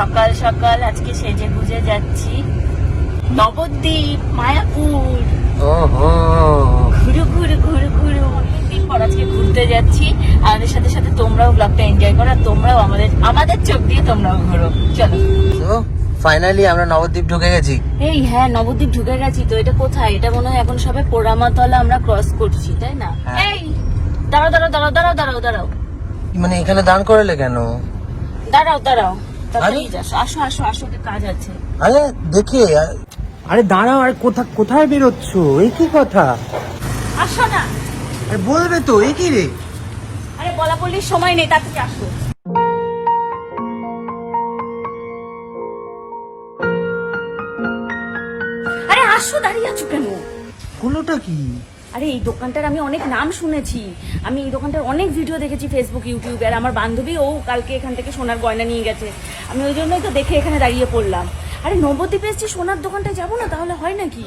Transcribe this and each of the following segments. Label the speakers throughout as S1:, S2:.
S1: সকাল সকাল আজকে সেজে গুজে যাচ্ছি নবদ্বীপ, মায়াপুর। ঘুরু ঘুরু ঘুরু ঘুরু অনেকদিন পর আজকে ঘুরতে যাচ্ছি। আমাদের সাথে সাথে তোমরাও ব্লগটা এনজয় করো, তোমরাও আমাদের চোখ দিয়ে তোমরাও ঘুরো। চলো।
S2: ফাইনালি আমরা নবদ্বীপ ঢুকে গেছি।
S1: এই হ্যাঁ, নবদ্বীপ ঢুকে গেছি। তো এটা কোথায়? এটা মনে হয় এখন সবে পোড়ামাতলা আমরা ক্রস করছি, তাই না? এই দাঁড়াও দাঁড়াও দাঁড়াও দাঁড়াও দাঁড়াও দাঁড়াও,
S2: মানে এখানে দাঁড় করালে কেন?
S1: দাঁড়াও দাঁড়াও, তাড়াতাড়ি আসো আসো আসো আসো, কাজ আছে।
S2: আরে দেখে, আরে দাঁড়াও, আরে কোথায় বেরোচ্ছ? এই কি কথা?
S1: আসো না।
S2: আরে বলবে তো, এই কি রে?
S1: আরে বলা বলির সময় নেই, তাড়াতাড়ি আসো। আরে আসো, দাঁড়িয়ে আছো কেন?
S2: কোনোটা কি?
S1: আরে এই দোকানটার আমি অনেক নাম শুনেছি, আমি এই দোকানটার অনেক ভিডিও দেখেছি ফেসবুক ইউটিউবে। আর আমার বান্ধবী ও কালকে এখান থেকে সোনার গয়না নিয়ে গেছে, আমি ওই জন্যই তো দেখে এখানে দাঁড়িয়ে পড়লাম। আরে নবদ্বীপে এসেছি, সোনার দোকানটায় যাবো না তাহলে হয় নাকি?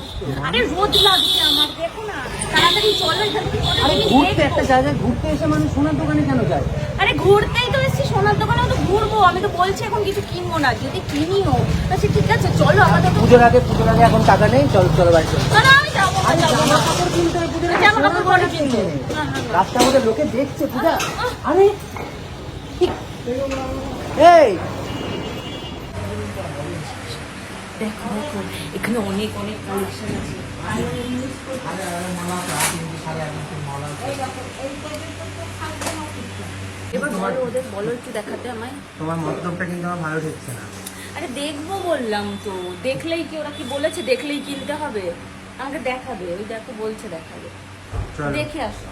S1: আরে রোদ লাগছে আমার, দেখো না, তাড়াতাড়ি চলো এখান থেকে।
S2: আরে ঘুরতে একটা জায়গায় ঘুরতে এসে মানুষ সোনার দোকানে কেন যায়?
S1: আরে ঘুরতেই তো এসেছি, সোনার দোকানেও তো ঘুরবো। আমি তো বলছি এখন কিছু কিনবো না, যদি কিনিও আচ্ছা ঠিক আছে চলো। আমাদের
S2: পুজোর আগে এখন টাকা নেই, চলো বাড়ি চলো।
S1: না, আমি যাবো না, যাবো না।
S2: জামা কাপড় কিনতে হয়, পুজোর আগে
S1: জামা কাপড় পরে কিনবো।
S2: রাস্তার মধ্যে লোকে দেখছে পূজা। আরে এই
S1: দেখো দেখো, এখানে অনেক অনেক কালেকশন আছে। এবার বলো ওদের, বলো একটু দেখাতে আমায়।
S2: তোমার মতলবটা কিন্তু আমার ভালো ঠেকছে না।
S1: আরে দেখবো বললাম তো, দেখলেই কি, ওরা কি বলেছে দেখলেই কিনতে হবে? আমাকে দেখাবে, ওই দেখো বলছে দেখাবে, দেখে আসো।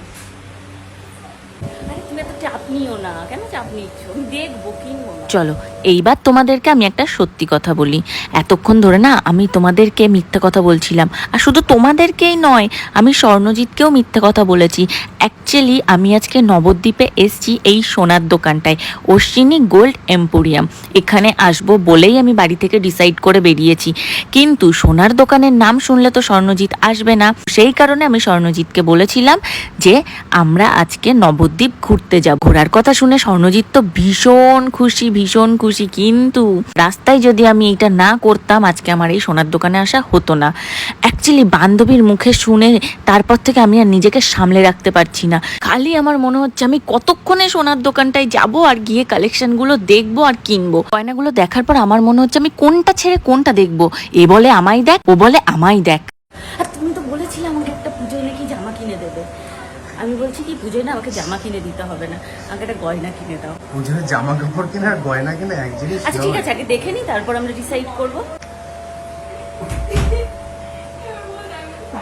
S1: আরে তুমি এত চাপ নিও না, কেন চাপ নিচ্ছ? আমি দেখবো, কিনবো না। চলো এইবার তোমাদেরকে আমি একটা সত্যি কথা বলি। এতক্ষণ ধরে না আমি তোমাদেরকে মিথ্যা কথা বলছিলাম, আর শুধু তোমাদেরকেই নয়, আমি স্বর্ণজিৎকেও মিথ্যা কথা বলেছি। অ্যাকচুয়ালি আমি আজকে নবদ্বীপে এসছি এই সোনার দোকানটায়, অশ্বিনী গোল্ড এম্পোরিয়াম। এখানে আসবো বলেই আমি বাড়ি থেকে ডিসাইড করে বেরিয়েছি, কিন্তু সোনার দোকানের নাম শুনলে তো স্বর্ণজিৎ আসবে না। সেই কারণে আমি স্বর্ণজিৎকে বলেছিলাম যে আমরা আজকে নবদ্বীপ ঘুরতে যাব। ঘোরার কথা শুনে স্বর্ণজিৎ তো ভীষণ খুশি, ভীষণ খুশি। কিন্তু রাস্তায় যদি আমি এটা না করতাম, আজকে আমার এই সোনার দোকানে আসা হতো না। অ্যাকচুয়ালি বান্ধবীর মুখে শুনে তারপর থেকে আমি আর নিজেকে সামলে রাখতে পারছি না। খালি আমার মনে হচ্ছে আমি কতক্ষণে সোনার দোকানটায় যাব আর গিয়ে কালেকশনগুলো দেখবো আর কিনবো। গয়নাগুলো দেখার পর আমার মনে হচ্ছে আমি কোনটা ছেড়ে কোনটা দেখবো। এ বলে আমায় দেখ, ও বলে আমায় দেখ। আর তুমি তো বলেছিলে আমাকে একটা পুজোয় নাকি জামা কিনে দেবে। আমি বলছি কি, পুজোয় না আমাকে জামা কিনে দিতে হবে না, আমাকে একটা গয়না কিনে দাও।
S2: পুজোর জামা কাপড় কিনা আর গয়না কিনা এক জিনিস।
S1: আচ্ছা ঠিক আছে, আগে দেখে নিই, তারপর আমরা ডিসাইড করব।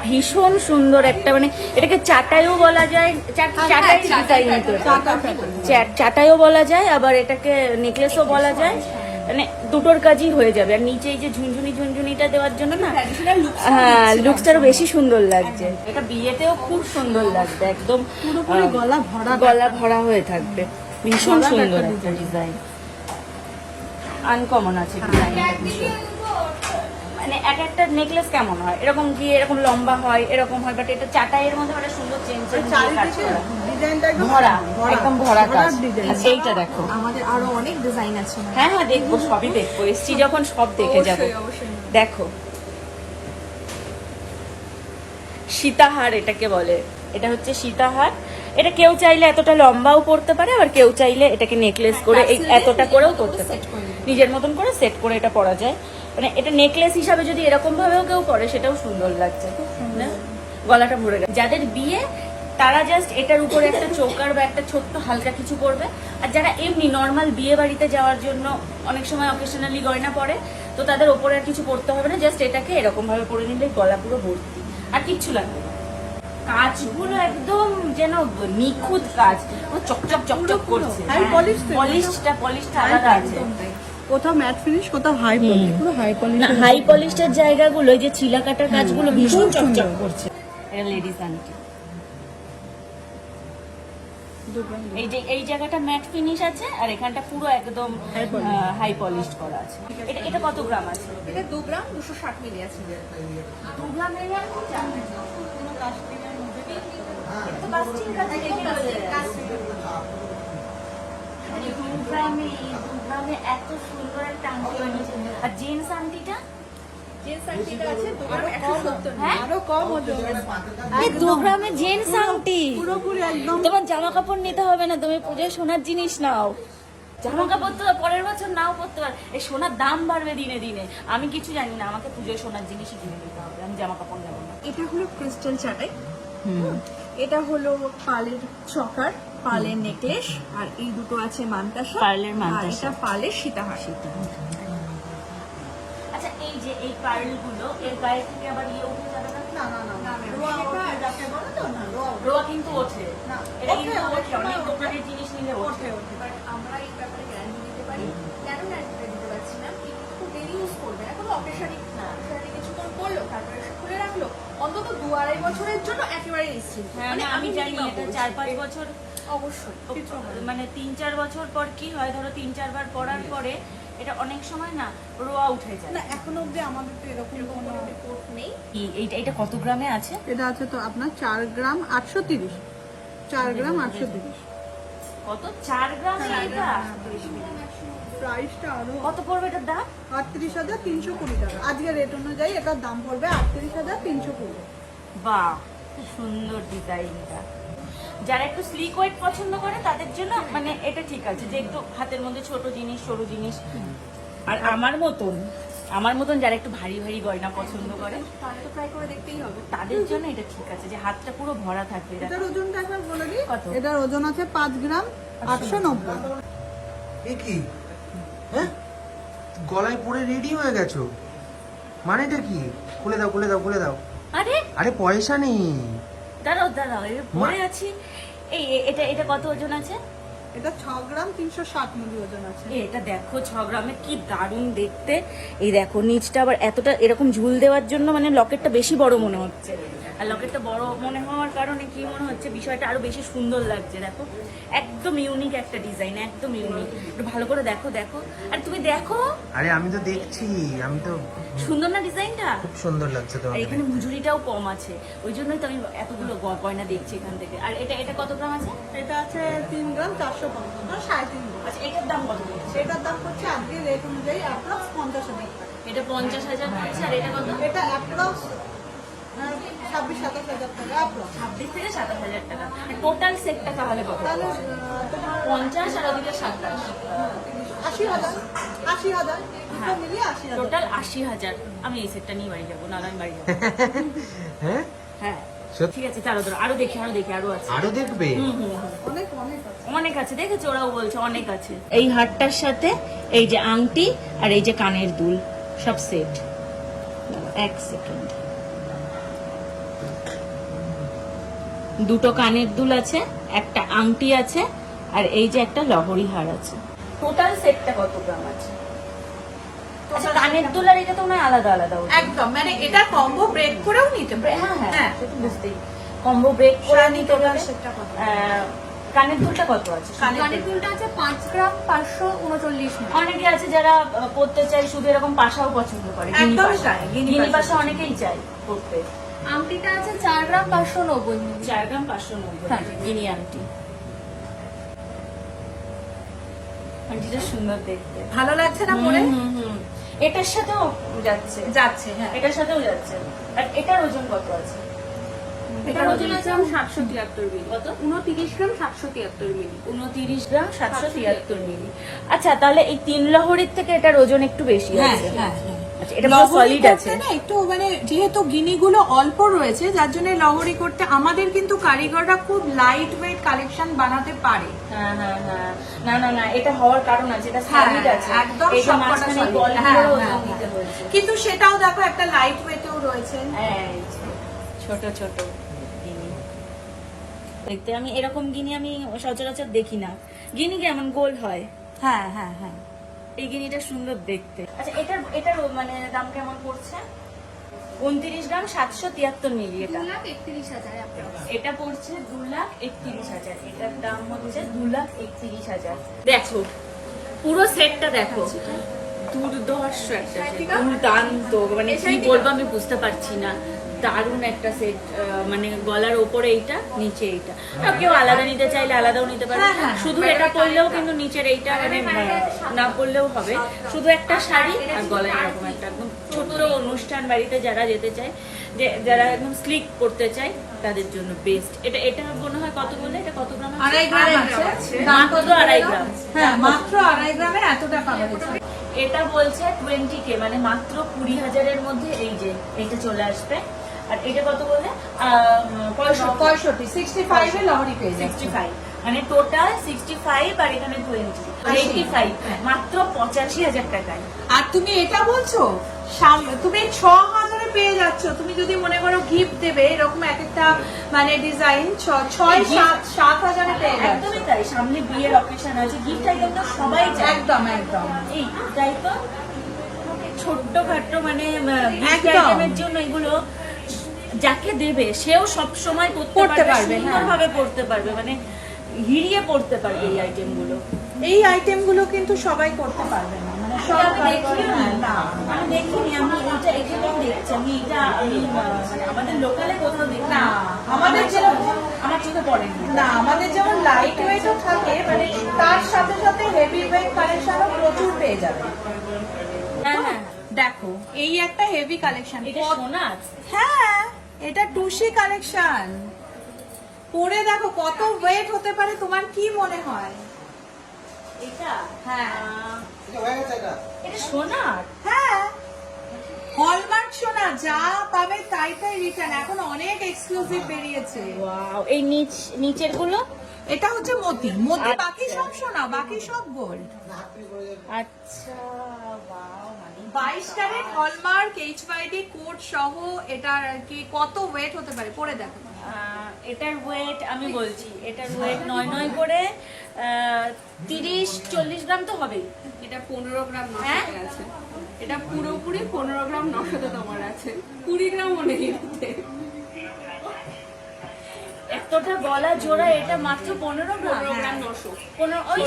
S1: ভীষণ সুন্দর একটা, মানে এটাকে চাটাইও বলা যায়, চাটাইও বলা যায়, আবার এটাকে নেকলেসও বলা যায়, মানে দুটোর কাজই হয়ে যাবে। আর নিচে এই যে ঝুনঝুনিটা দেওয়ার জন্য না, হ্যাঁ লুকসটারও বেশি সুন্দর লাগছে। এটা বিয়েতেও খুব সুন্দর লাগবে, একদম পুরোপুরি গলা ভরা হয়ে থাকবে। ভীষণ সুন্দর একটা ডিজাইন, আনকমন আছে ডিজাইনটা ভীষণ। মানে এক একটা নেকলেস কেমন হয়, এরকম গিয়ে এরকম লম্বা হয়, এরকম হয়, বাট এটা চাটাইয়ের মধ্যে একটা সুন্দর চেঞ্জ ভরা, একদম ভরা কাজ। আচ্ছা এইটা দেখো,
S3: আমাদের আরো অনেক ডিজাইন আছে।
S1: হ্যাঁ হ্যাঁ দেখবো, সবই দেখবো, এসছি যখন সব দেখে যাবো। দেখো সীতাহার এটাকে বলে, এটা হচ্ছে সীতাহার। এটা কেউ চাইলে এতটা লম্বাও করতে পারে, আবার কেউ চাইলে এটাকে নেকলেস করে এই এতটা করেও করতে পারে, নিজের মতন করে সেট করে এটা পরা যায়। মানে এটা নেকলেস হিসাবে যদি এরকম ভাবেও কেউ করে সেটাও সুন্দর লাগছে, না? গলাটা ভরে গেছে। যাদের বিয়ে তারা জাস্ট এটার উপরে একটা চৌকার বা একটা ছোট্ট হালকা কিছু করবে। আর যারা এমনি নর্মাল বিয়ে বাড়িতে যাওয়ার জন্য অনেক সময় অকেশনালি গয়না পরে, তো তাদের ওপরে আর কিছু পরতে হবে না, জাস্ট এটাকে এরকম ভাবে পরে নিলে গলা পুরো ভর্তি, আর কিচ্ছু লাগবে না। কাজগুলো একদম যেন নিখুঁত কাজ, চকচক চকচক করছে। পলিশটা আলাদা আছে,
S3: কোথাও ম্যাট ফিনিশ, কোথাও হাই পলিশ, পুরো হাই পলিশ।
S1: হাই পলিশের জায়গাগুলো, এই যে চিলা কাটার কাজগুলো ভীষণ চকচক করছে। এটা লেডিস আন্টি, এই জায়গাটা ম্যাট ফিনিশ আছে, আর এখানটা পুরো একদম হাই পলিশ করা আছে। এটা কত গ্রাম আছে?
S3: এটা 2 গ্রাম 260 মিলি আছে।
S1: 2 গ্রাম এর দুগ্রামে এত সুন্দর একটা আংটি বানিয়েছে। আর জেন্টস আংটিটা হ্যাঁ?
S3: আরো কম ওজন
S1: এই 2 গ্রামে জেন্টস আংটি।
S3: পুরোপুরি একদম
S1: তোমার জামা কাপড় নিতে হবে না, তুমি পুজোয় সোনার জিনিস নাও। জামা কাপড় তো পরের বছর নাও পড়তে পার, এই সোনার দাম বাড়বে দিনে দিনে। আমি কিছু জানি না, আমাকে পুজোয় সোনার জিনিসই কিনে দিতে হবে, আমি জামা কাপড় নেবো না।
S3: এটা হলো ক্রিস্টাল চাটাই, এটা হলো পালের চকার, পালের নেকলেস, আর এই দুটো আছে মানতাসা,
S1: পার্লের মানতাসা।
S3: আর এটা পালের সীতাহার।
S1: আচ্ছা এই যে এই পার্ল গুলো এর গায়ে থেকে আবার ইয়ে উঠে যাবে না?
S3: না না না না, রোয়া ওঠে, যাকে বলে তো না, রোয়া ওঠে।
S1: রোয়া কিন্তু ওঠে,
S3: না,
S1: এটা
S3: ওঠে,
S1: কিন্তু
S3: ওঠে,
S1: ওঠে, অনেক
S3: ওঠে।
S1: দোকানের জিনিস নিলে ওঠে।
S3: বাট আমরা এই ব্যাপারে গ্যারান্টি দিতে পারি। কেন গ্যারান্টি দিতে পারছি না? একটু ডেলি ইউজ করবে, এখন অকেশনে কিছুক্ষণ করলো, তারপরে সে খুলে রাখলো, অন্তত 2-2.5 বছরের জন্য একেবারে নিশ্চিন্ত।
S1: হ্যাঁ
S3: মানে
S1: আমি জানি
S3: minimum
S1: এটা
S3: বলছি।
S1: 4-5 বছর,
S3: অবশ্যই কিছু হবে না।
S1: মানে 3-4 বছর পর কি হয়, ধরো 3-4 বার পরার পরে এটা অনেক সময় না রোয়া উঠে যায়।
S3: না এখনো অব্দি আমাদের তো এরকম কোনো রিপোর্ট নেই।
S1: এটা কত গ্রামে আছে?
S3: এটা আছে তো আপনার 4 গ্রাম 830, 4 গ্রাম 830।
S1: কত? 4 গ্রামে এটা?
S3: প্রাইসটা আরো
S1: কত পড়বে এটার দাম?
S3: 38,320 টাকা। আজকে রেট অনুযায়ী এটার দাম পড়বে 38,320।
S1: বাহ, খুব সুন্দর ডিজাইনটা। যারা একটু স্লিক ওয়েট পছন্দ করে তাদের জন্য মানে এটা ঠিক আছে, যে একটু হাতের মধ্যে ছোট জিনিস, সরু জিনিস। আর আমার মতন যারা একটু ভারী ভারী গয়না পছন্দ করে
S3: তাহলে তো ট্রাই করে দেখতেই হবে।
S1: তাদের জন্য এটা ঠিক আছে, যে হাতটা পুরো ভরা থাকবে। দেখো।
S3: এটার ওজনটা একবার বলে দিই।
S1: কত?
S3: এটার ওজন আছে 5 গ্রাম 890।
S2: এ কি? হ্যাঁ, গলায় পরে রেডি হয়ে গেছো, মানেটা কি? খুলে দাও, খুলে দাও, খুলে দাও।
S1: আরে
S2: আরে পয়সা নেই।
S1: দাঁড়াও এই পরে আছি। এটা কত ওজন আছে?
S3: এটা 6 গ্রাম 360 মিলি ওজন আছে।
S1: এটা দেখো 6 গ্রামে, কি দারুণ দেখতে। এই দেখো নিচটা আবার এতটা এরকম ঝুল দেওয়ার জন্য মানে লকেটটা বেশি বড় মনে হচ্ছে। আর লকেটটা বড় মনে হওয়ার কারণে কি মনে হচ্ছে, বিষয়টা আরো বেশি সুন্দর লাগছে। দেখো একদম ইউনিক একটা ডিজাইন, একদম ইউনিক। একটু ভালো করে দেখো। আর তুমি দেখো,
S2: আরে আমি তো দেখছি, আমি তো
S1: সুন্দর না ডিজাইনটা?
S2: খুব সুন্দর লাগছে
S1: আর
S2: তোমাকে।
S1: এখানে মজুরিটাও কম আছে, ওই জন্যই তো আমি এতগুলো গয়না দেখছি এখান থেকে। আর এটা কত গ্রাম আছে?
S3: এটা আছে 3 গ্রাম 450, 3.5 গ্রাম।
S1: আচ্ছা এটার দাম কত পড়ছে?
S3: এটার দাম হচ্ছে আজকে রেট অনুযায়ী অ্যাপ্রক্স 50,000 টাকা।
S1: এটা 50,000 পড়ছে। আর এটা কত?
S3: এটা অ্যাপ্রক্স 26-27,000 টাকা অ্যাপ্রক্স।
S1: 26 থেকে 27,000 টাকা। টোটাল সেটটা তাহলে কত?
S3: তাহলে তোমার
S1: 50 আর ওদিকে 27,
S3: 80,000 দুটো মিলিয়ে 80,000।
S1: টোটাল 80,000। আমি এই সেটটা নিয়ে বাড়ি যাবো, না আমি বাড়ি যাবো।
S2: হ্যাঁ,
S1: হ্যাঁ
S2: সত্যি?
S1: ঠিক আছে, চলো আরো দেখি আরো আছে।
S2: আরো দেখবে?
S3: অনেক অনেক আছে।
S1: অনেক আছে, দেখেছো ওরাও বলছে অনেক আছে। এই হারটার সাথে এই যে আংটি আর এই যে কানের দুল সব সেট। 1 সেকেন্ড, দুটো কানের দুল আছে, একটা আংটি আছে, আর এই যে একটা লহরি হার আছে। টোটাল সেটটা কত গ্রাম আছে? আচ্ছা কানের দুল আর এটা তো মনে হয় আলাদা আলাদা ওটা।
S3: একদম মানে এটা কম্বো ব্রেক করেও নিতে পারে।
S1: হ্যাঁ সেটা বুঝতেই, কম্বো ব্রেক করে নিতে হবে।
S3: সেটটা কত?
S1: কানের দুলটা কত আছে?
S3: কানের দুলটা আছে 5 গ্রাম 539 মিলি।
S1: অনেকে আছে যারা পড়তে চায় শুধু এরকম পাশাও পছন্দ করে,
S3: একদমই তাই, গিনি
S1: গিনি
S3: পাশা।
S1: পাশা অনেকেই চায় পড়তে।
S3: আংটিটা আছে 4 গ্রাম 590 মিলি।
S1: 4 গ্রাম 590,
S3: হ্যাঁ।
S1: গিনি আংটি। আংটিটা সুন্দর দেখতে,
S3: ভালো লাগছে না পরে?
S1: হুম। এটার সাথেও যাচ্ছে,
S3: যাচ্ছে হ্যাঁ।
S1: এটার সাথেও যাচ্ছে। আর এটার ওজন কত আছে?
S3: এটার ওজন আছে 773 মিলি।
S1: কত?
S3: 29 গ্রাম 773 মিলি।
S1: 29 গ্রাম 773 মিলি। আচ্ছা তাহলে এই 3 লহরির থেকে এটার ওজন একটু বেশি আছে। আচ্ছা এটা পুরো সলিড আছে।
S3: না একটু মানে যেহেতু গিনিগুলো অল্প রয়েছে যার জন্য লহরি করতে আমাদের কিন্তু কারিগররা খুব লাইট ওয়েট কালেকশন বানাতে পারে।
S1: হ্যাঁ না এটা হওয়ার কারণ আছে, এটা সলিড আছে
S3: একদম
S1: এই যে
S3: সবকটা
S1: মাঝখানে
S3: solid।
S1: বলগুলো
S3: হ্যাঁ,
S1: ওজন দিতে হয়েছে।
S3: কিন্তু সেটাও দেখো একটা লাইট ওয়েটেও রয়েছে।
S1: এই যে ছোট গিনি দেখতে, আমি এরকম গিনি আমি সচরাচর দেখি না। গিনি কেমন গোল হয়?
S3: হ্যাঁ
S1: এই গিনিটা সুন্দর দেখতে। আচ্ছা এটার মানে দাম কেমন পড়ছে? 29 গ্রাম 773 মিলি। এটা
S3: 2,31,000।
S1: এটা পড়ছে 2,31,000। এটার দাম হচ্ছে 2,31,000। দেখো পুরো সেটটা দেখো, দুর্ধর্ষ একটা set,
S3: সাইটিকা?
S1: দুর্দান্ত, মানে কি
S3: সাইটিকা?
S1: বলবো আমি বুঝতে পারছি না। দারুণ একটা সেট, মানে গলার ওপরে এইটা, নিচে এইটা। আর কেউ আলাদা নিতে চাইলে আলাদাও নিতে পারে।
S3: হ্যাঁ, হ্যাঁ।
S1: শুধু এটা পরলেও কিন্তু নিচের এইটা মানে না পরলেও হবে। শুধু একটা শাড়ি আর গলায় এরকম একটা একদম ছোট্ট অনুষ্ঠান বাড়িতে যারা যেতে চায়, যে যারা একদম স্লিক করতে চায় তাদের জন্য বেস্ট। এটা মনে হয় কত বলে, এটা কত গ্রাম আছে?
S3: 2.5 গ্রাম আছে।
S1: মাত্র 2.5 গ্রাম।
S3: হ্যাঁ, মাত্র 2.5 গ্রামে এতটা পাওয়া যাচ্ছে।
S1: এটা বলছে 20K, মানে মাত্র 20,000-এর মধ্যে এই যে এইটা চলে আসবে। আর এটা কত বলে?
S3: 65 65 এ লহরি পেয়ে যাচ্ছে।
S1: 65, মানে টোটাল 65 আর এখানে 20, 85, মাত্র 85,000 টাকায়।
S3: আর তুমি এটা বলছো তুমি 6,000 এ পেয়ে যাচ্ছ। তুমি যদি মনে করো গিফট দেবে এরকম এক একটা মানে ডিজাইন 6-7,000 এ পেয়ে যাচ্ছ।
S1: একদমই তাই, সামনে বিয়ের অকেশন আছে, গিফট আইটেম তো সবাই চায়।
S3: একদম একদম
S1: এই তাই তো, ছোট্ট খাট্ট মানে গিফট
S3: একদম।
S1: আইটেমের জন্য এগুলো যাকে দেবে সেও সব সময় পড়তে পারবে,
S3: হ্যাঁ।
S1: সুন্দরভাবে পড়তে পারবে, মানে হিরিয়ে পড়তে পারবে এই আইটেমগুলো।
S3: এই আইটেমগুলো কিন্তু সবাই করতে পারবে না, মানে সব
S1: আমি দেখিনি,
S3: না।
S1: আমি দেখিনি, আমি এটা এখানেই দেখছি, আমি মানে আমাদের লোকালে কোথাও দেখি
S3: না, আমাদের যেরকম
S1: আমার চোখে পড়েনি।
S3: না, আমাদের যেমন লাইট ওয়েটও থাকে, মানে তার সাথে সাথে হেভি ওয়েট কালেকশনও প্রচুর পেয়ে যাবে।
S1: হ্যাঁ হ্যাঁ,
S3: দেখো এই একটা হেভি কালেকশন।
S1: এটা সোনার।
S3: হ্যাঁ, এটা টুসি কালেকশন। পরে দেখো কত ওয়েট হতে পারে, তোমার কি মনে হয়?
S1: এটা
S3: হ্যাঁ।
S1: এটা সোনার।
S3: হ্যাঁ, হলমার্ক সোনা, যা পাবে তাই তাই রিটার্ন। এখন অনেক এক্সক্লুসিভ বেরিয়েছে।
S1: ওয়াও, এই নিচের গুলো
S3: এটা হচ্ছে মতি,
S1: আচ্ছা।
S3: বাকি সব সোনা, বাকি সব গোল্ড।
S1: আচ্ছা, ওয়াও, মানে
S3: 22 ক্যারেট হলমার্ক HYD কোড সহ। এটার আর কি কত ওয়েট হতে পারে পরে দেখো।
S1: এটার ওয়েট আমি বলছি, এটার ওয়েট 9 করে 30-40 গ্রাম তো হবেই।
S4: এটা 15 গ্রাম
S1: হ্যাঁ?
S4: 900 আছে। এটা পুরোপুরি 15 গ্রাম 900 তোমার আছে, 20 গ্রামও নেই এতে।
S1: এতটা গলা জোড়া, এটা মাত্র 15 গ্রাম।
S4: 15 গ্রাম 900।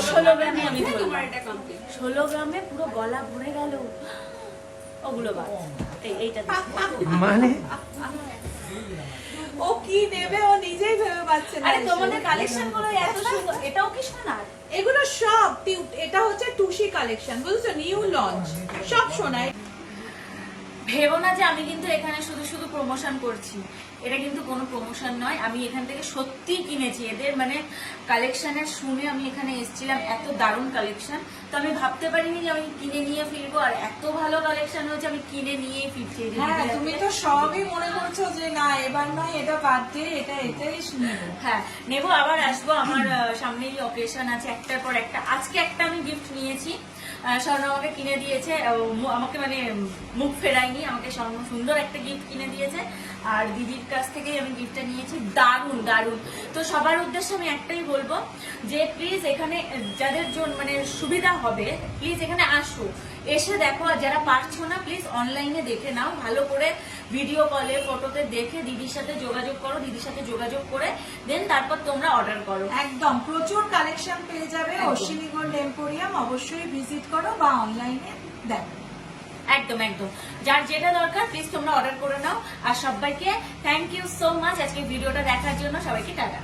S1: 16 গ্রামে আমি
S4: তোমার
S1: বললাম।
S4: এটা কমপ্লিট।
S1: 16 গ্রামে পুরো গলা ভরে গেল। ওগুলো বাদ, এইটা দেখো।
S2: মানে
S3: ও কি নেবে ও নিজেই ভেবে পাচ্ছে না।
S1: আরে তোমাদের কালেকশন গুলো এত সুন্দর, এটাও কি সোনার?
S3: এগুলো সব এটা হচ্ছে টুসি কালেকশন, বুঝছো, নিউ লঞ্চ, সব সোনায়।
S1: ভেবো না যে আমি কিন্তু এখানে শুধু শুধু প্রমোশন করছি, এটা কিন্তু কোনো প্রমোশন নয়। আমি এখান থেকে সত্যি কিনেছি, এদের মানে কালেকশনের শুনে আমি এখানে এসেছিলাম, এত দারুণ কালেকশন। তো আমি ভাবতে পারিনি যে আমি কিনে নিয়ে ফিরবো, আর এত ভালো কালেকশন হচ্ছে আমি কিনে নিয়ে ফিরছি। এই যে
S3: হ্যাঁ,
S1: দিদি
S3: তুমি
S1: আছে।
S3: তো সবই মনে করছো যে না এবার নয় এটা বাদ দিয়ে এটা এটাই নেবো।
S1: হ্যাঁ নেবো, আবার আসবো। আমার সামনেই অকেশন আছে একটার পর একটা। আজকে একটা আমি গিফট নিয়েছি, স্বর্ণ আমাকে কিনে দিয়েছে, আমাকে মানে মুখ ফেরায়নি, আমাকে স্বর্ণ সুন্দর একটা গিফট কিনে দিয়েছে। আর দিদির কাছ থেকেই আমি গিফটটা নিয়েছি, দারুণ দারুণ। তো সবার উদ্দেশ্যে আমি একটাই বলবো যে প্লিজ এখানে যাদের জন্য মানে সুবিধা হবে, প্লিজ এখানে আসো, এসে দেখো। আর যারা পারছো না প্লিজ অনলাইনে দেখে নাও, ভালো করে ভিডিও কলে ফটোতে দেখে দিদির সাথে যোগাযোগ করো, দিদির সাথে যোগাযোগ করে দেন তারপর তোমরা অর্ডার করো।
S3: একদম প্রচুর কালেকশন পেয়ে যাবে। অশ্বিনী গোল্ড এম্পোরিয়াম অবশ্যই ভিজিট করো বা অনলাইনে দেখো।
S1: একদম একদম, যার যেটা দরকার প্লিজ তোমরা অর্ডার করে নাও। আর সবাইকে থ্যাংক ইউ সো মাচ আজকে ভিডিওটা দেখার জন্য। সবাইকে টাটা।